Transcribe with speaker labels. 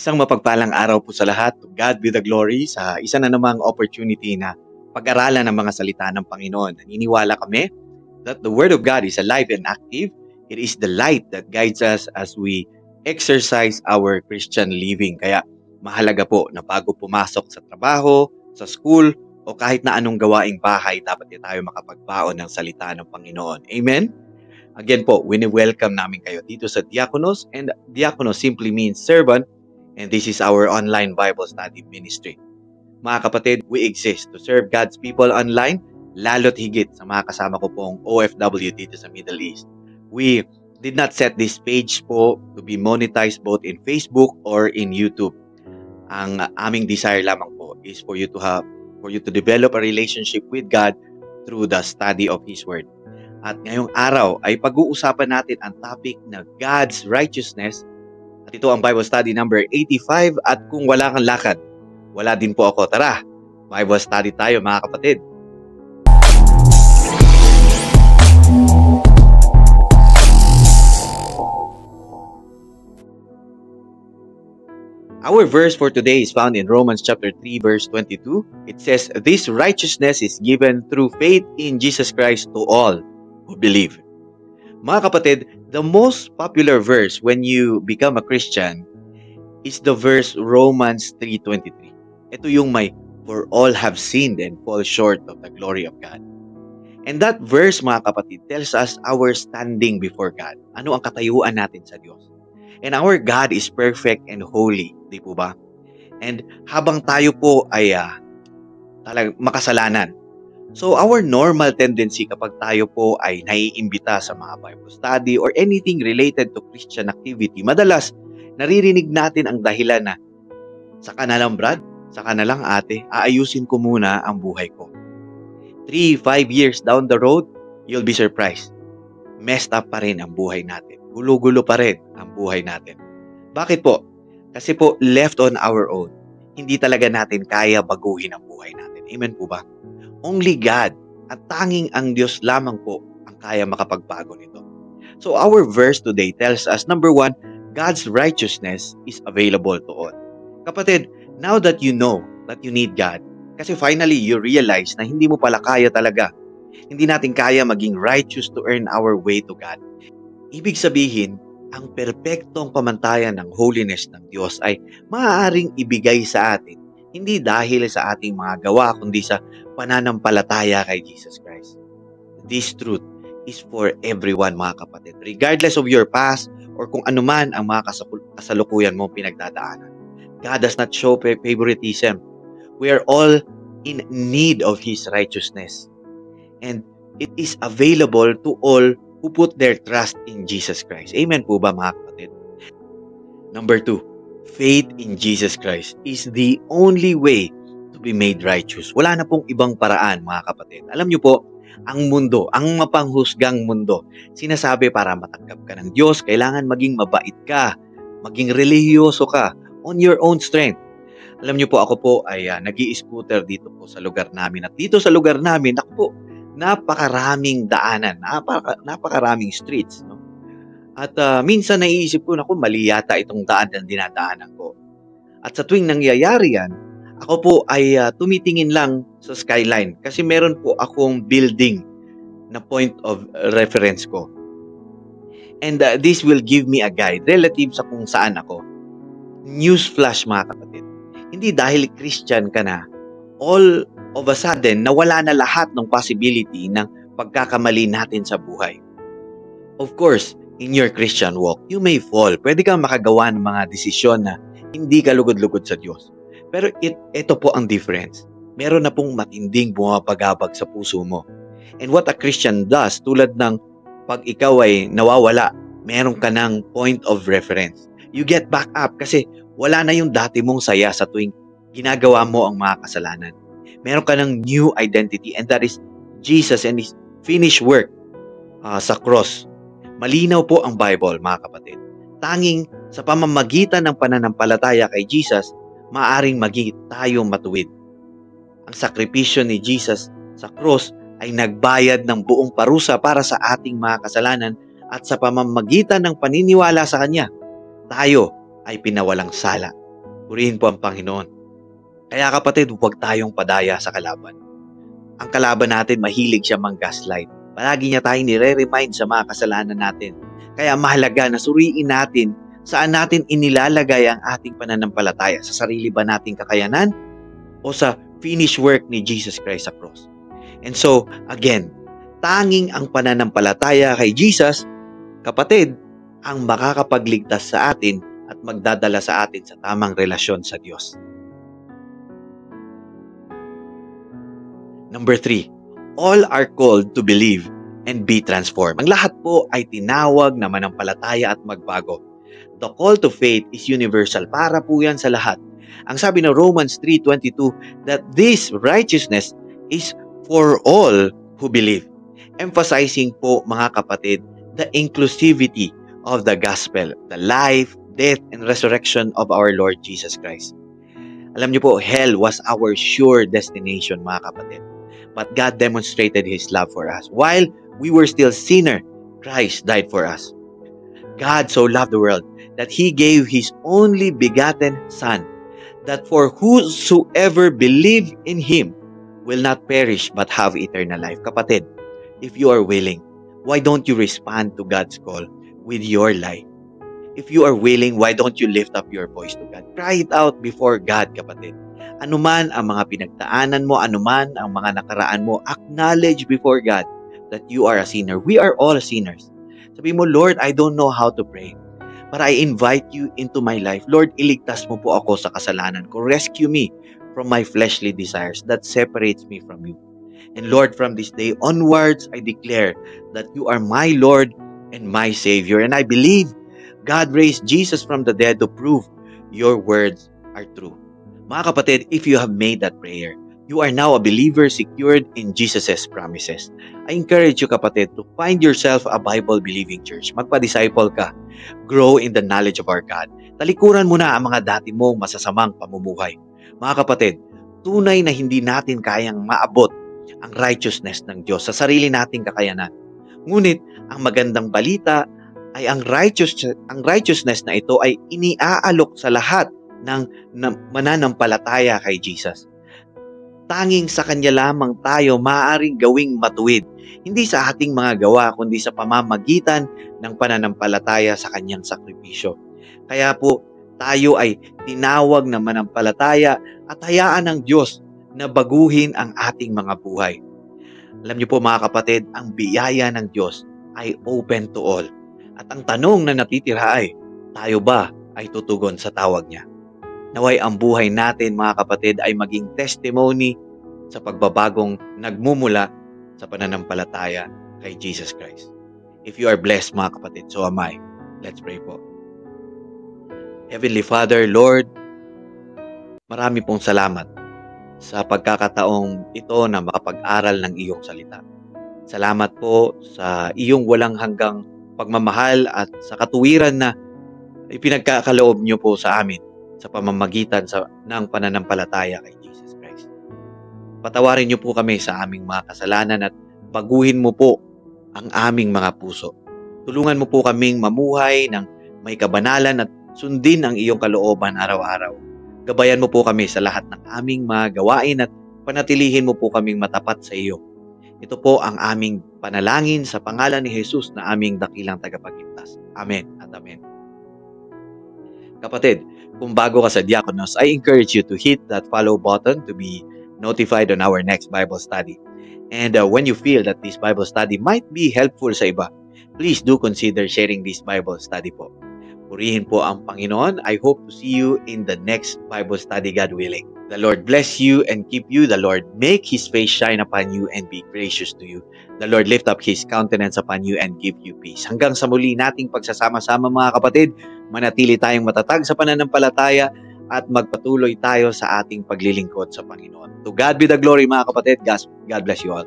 Speaker 1: Isang mapagpalang araw po sa lahat. To God be the glory sa isa na namang opportunity na pag-aralan ng mga salita ng Panginoon. Naniniwala kami that the Word of God is alive and active. It is the light that guides us as we exercise our Christian living. Kaya mahalaga po na bago pumasok sa trabaho, sa school, o kahit na anong gawaing bahay, dapat tayo makapagbaon ng salita ng Panginoon. Amen? Again po, wini-welcome namin kayo dito sa Diakonos, and Diakonos simply means servant, and this is our online Bible study ministry. Mga kapatid, we exist to serve God's people online, lalo't higit sa mga kasama ko pong OFW dito sa Middle East. We did not set this page po to be monetized both in Facebook or in YouTube. Ang aming desire lamang po is for you to develop a relationship with God through the study of His Word. At ngayong araw ay pag-uusapan natin ang topic na God's righteousness. At ito ang Bible study number 85. At kung wala kang lakad, wala din po ako. Tara, Bible study tayo mga kapatid. Our verse for today is found in Romans chapter 3 verse 22. It says, "This righteousness is given through faith in Jesus Christ to all who believe." Mga kapatid, the most popular verse when you become a Christian is the verse Romans 3:23. Ito yung may, "For all have sinned and fall short of the glory of God." And that verse, mga kapatid, tells us our standing before God. Ano ang katayuan natin sa Diyos. And our God is perfect and holy, di po ba? And habang tayo po ay talagang makasalanan, so our normal tendency kapag tayo po ay naiimbita sa mga Bible study or anything related to Christian activity, madalas naririnig natin ang dahilan na, "Saka na lang Brad, saka na lang ate, aayusin ko muna ang buhay ko." 3-5 years down the road, you'll be surprised. Messed up pa rin ang buhay natin. Gulo-gulo pa rin ang buhay natin. Bakit po? Kasi po, left on our own, hindi talaga natin kaya baguhin ang buhay natin. Amen po ba? Only God at tanging ang Diyos lamang po ang kaya makapagbago nito. So our verse today tells us, number 1, God's righteousness is available to all. Kapatid, now that you know that you need God, kasi finally you realize na hindi mo pala kaya talaga. Hindi natin kaya maging righteous to earn our way to God. Ibig sabihin, ang perpektong pamantayan ng holiness ng Diyos ay maaaring ibigay sa atin, hindi dahil sa ating mga gawa, kundi sa pananampalataya kay Jesus Christ. This truth is for everyone, mga kapatid. Regardless of your past or kung anuman ang mga kasalukuyan mo pinagdadaanan. God does not show favoritism. We are all in need of His righteousness. And it is available to all who put their trust in Jesus Christ. Amen po ba, mga kapatid? Number 2, faith in Jesus Christ is the only way to be made righteous. Wala na pong ibang paraan, mga kapatid. Alam niyo po, ang mundo, ang mapanghusgang mundo, sinasabi para matanggap ka ng Diyos, kailangan maging mabait ka, maging relihiyoso ka, on your own strength. Alam niyo po, ako po ay nag-i-scooter dito po sa lugar namin. At dito sa lugar namin, ako po, napakaraming daanan, napakaraming streets, no? At minsan naiisip ko, naku, mali yata itong daan na dinadaanan ko. At sa tuwing nangyayari yan, ako po ay tumitingin lang sa skyline kasi meron po akong building na point of reference ko. And this will give me a guide relative sa kung saan ako. Newsflash, mga kapatid. Hindi dahil Christian ka na, all of a sudden, nawala na lahat ng possibility ng pagkakamali natin sa buhay. Of course, in your Christian walk, you may fall. Pwede kang makagawa ng mga desisyon na hindi ka lugod-lugod sa Diyos. Pero ito po ang difference. Meron na pong matinding bumabagabag sa puso mo. And what a Christian does, tulad ng pag ikaw ay nawawala, meron ka ng point of reference. You get back up kasi wala na yung dati mong saya sa tuwing ginagawa mo ang mga kasalanan. Meron ka ng new identity, and that is Jesus and His finished work sa cross. Malinaw po ang Bible, mga kapatid. Tanging sa pamamagitan ng pananampalataya kay Jesus, maaaring maging tayo matuwid. Ang sakripisyo ni Jesus sa cross ay nagbayad ng buong parusa para sa ating mga kasalanan, at sa pamamagitan ng paniniwala sa Kanya, tayo ay pinawalang sala. Purihin po ang Panginoon. Kaya kapatid, huwag tayong padaya sa kalaban. Ang kalaban natin, mahilig siya mang-gaslight. Palagi niya tayong nire-remind sa mga kasalanan natin. Kaya mahalaga na suriin natin saan natin inilalagay ang ating pananampalataya. Sa sarili ba nating kakayanan o sa finished work ni Jesus Christ sa cross? And so, again, tanging ang pananampalataya kay Jesus, kapatid, ang makakapagligtas sa atin at magdadala sa atin sa tamang relasyon sa Diyos. Number 3, all are called to believe and be transformed. Ang lahat po ay tinawag na manampalataya at magbago. The call to faith is universal. Para po yan sa lahat. Ang sabi ng Romans 3:22, that this righteousness is for all who believe. Emphasizing po, mga kapatid, the inclusivity of the gospel, the life, death, and resurrection of our Lord Jesus Christ. Alam niyo po, hell was our sure destination, mga kapatid. But God demonstrated His love for us. While we were still sinner, Christ died for us. God so loved the world that He gave His only begotten Son, that for whosoever believe in Him will not perish but have eternal life. Kapatid, if you are willing, why don't you respond to God's call with your life? If you are willing, why don't you lift up your voice to God? Cry it out before God, kapatid. Anuman ang mga pinagdaanan mo, anuman ang mga nakaraan mo, acknowledge before God that you are a sinner. We are all sinners. Sabi mo, Lord, I don't know how to pray, but I invite you into my life. Lord, iligtas mo po ako sa kasalanan ko. Rescue me from my fleshly desires that separates me from you. And Lord, from this day onwards, I declare that you are my Lord and my Savior. And I believe God raised Jesus from the dead to prove your words are true. Mga kapatid, if you have made that prayer, you are now a believer secured in Jesus' promises. I encourage you, kapatid, to find yourself a Bible-believing church. Magpa-disciple ka. Grow in the knowledge of our God. Talikuran mo na ang mga dati mong masasamang pamumuhay. Mga kapatid, tunay na hindi natin kayang maabot ang righteousness ng Diyos sa sarili nating kakayanan. Ngunit, ang magandang balita ay ang righteousness na ito ay iniaalok sa lahat ng mananampalataya kay Jesus. Tanging sa Kanya lamang tayo maaaring gawing matuwid, hindi sa ating mga gawa, kundi sa pamamagitan ng pananampalataya sa Kanyang sakripisyo. Kaya po, tayo ay tinawag na manampalataya at hayaan ng Diyos na baguhin ang ating mga buhay. Alam niyo po, mga kapatid, ang biyaya ng Diyos ay open to all. At ang tanong na natitira ay, tayo ba ay tutugon sa tawag niya? Naway ang buhay natin, mga kapatid, ay maging testimony sa pagbabagong nagmumula sa pananampalataya kay Jesus Christ. If you are blessed, mga kapatid, so am I. Let's pray po. Heavenly Father, Lord, marami pong salamat sa pagkakataong ito na makapag-aral ng iyong salita. Salamat po sa iyong walang hanggang pagmamahal at sa katuwiran na ipinagkakaloob niyo po sa amin sa pamamagitan ng pananampalataya kay Jesus Christ. Patawarin niyo po kami sa aming mga kasalanan at baguhin mo po ang aming mga puso. Tulungan mo po kaming mamuhay ng may kabanalan at sundin ang iyong kalooban araw-araw. Gabayan mo po kami sa lahat ng aming mga gawain at panatilihin mo po kaming matapat sa iyo. Ito po ang aming panalangin sa pangalan ni Jesus na aming dakilang tagapagligtas. Amen at amen. Kapatid, kung bago ka sa Diakonos, I encourage you to hit that follow button to be notified on our next Bible study. And when you feel that this Bible study might be helpful sa iba, please do consider sharing this Bible study po. Purihin po ang Panginoon. I hope to see you in the next Bible study, God willing. The Lord bless you and keep you. The Lord make His face shine upon you and be gracious to you. The Lord lift up His countenance upon you and give you peace. Hanggang sa muli nating pagsasama-sama, mga kapatid, manatili tayong matatag sa pananampalataya at magpatuloy tayo sa ating paglilingkod sa Panginoon. To God be the glory, mga kapatid. God bless you all.